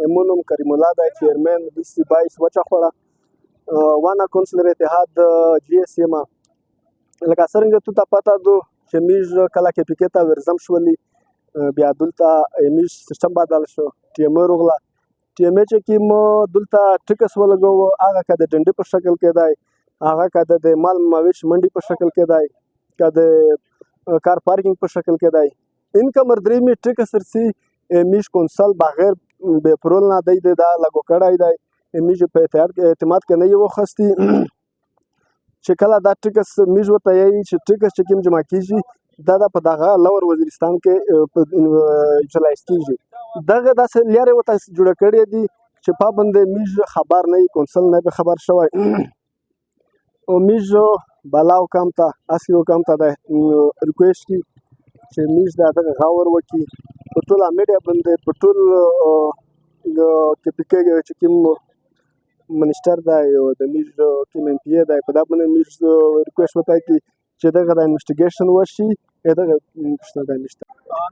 امونم کریم الله دی چیئرمین 2022 وچه وانا کونسلر اتحاد جی اس یم لکه څرنګه تو ته پته دو چې میږ کله کې پکې ته ورزم شولي بیا دلته میږ سیستم بدل شو ټي ام راغله ټي ام چې کوم دلته ټیکس ولګو هغه که د ډانډې په شکل کې دی هغه که د مال مویشی منډي په شکل کې دی که د کار پارکینګ په شکل کې دی اینکه مردرimi ټیکس رسی میږ کونسل بغیر بې پرول نه دی دا لګو کړی دی میږ په اعتماد کې نه یې وخستی چې کله دا ټیکس میږ ورته یایي چې ټیکس چې کوم جمع کیږي دا په دغه لور وزیرستان کې یوټیلایز کیږي دغه داسې لارې ورته جوړه کړې دي چې پابند میږ خبر نه وي کونسل نه به خبر شوی او میږ بالا حکام ته اصلي حکام ته د ریکویسټ کی چې میږ د دغه غور وکړي په ټوله میډیا باندې په ټول کې پکې چې کوم منسټر دی او د میږ کوم ایم پی دی په دا باندې میږ ریکویسټ وکړي چې دغه د انویسټیګیشن وشي دغه پوښتنه نشته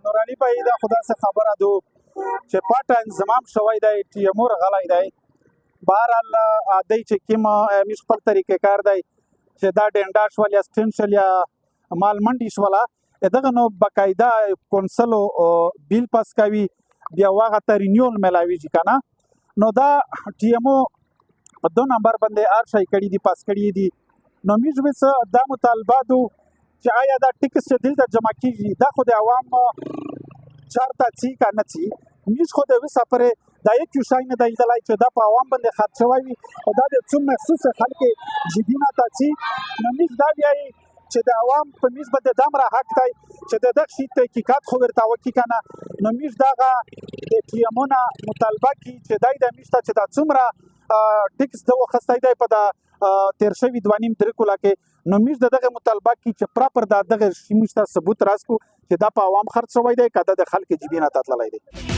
نورعلي بھائی دا خو داسې خبره ده چې پټ انضمام شوی دی ټي ام راغلی دی بهرحال دی چې کوم میږ خپل طریقې کار دی چې دا ډانډه شول یا سټینډ شول یا مال منډي شوله دغه نو باقاعده کونسل بیل پاس کوي بیا هغه ته رینیول میلاویږي که نه نو دا ټي ام 2 نمبر باندې هر شی کړي دي پاس کړي دي نو موږ به دا مطالبه دو چې آیا دا ټیکس چې دلته جمع کیږي دا خو د عوام چارته څي که نه څي موږ خو د وسه پرې دا یک یو شی نه دی لیدلی چې دا په عوام باندې خرڅ شوی وي او دا د څو مخصوص خلکې جدي نه ته څي نو موږ دا وایي چې د عوام په میز باندې دا مره حق دی چې د دغه شي تحقیقات خو ورته وکړي که نه نو موږ دغه د ټي امونه مطالبه کړي چې دی د موږ ته چې دا څومره ټیکس ده واخیستی دی په د تیر شوي 2.5-3 کاله کې نو موږ د دغه مطالبه کړي چې پراپر دغه شي موږ ته ثبوت راسکو چې دا په عوام خرڅ شوی دی که دا د خلکو جیبې نه ته تللی دی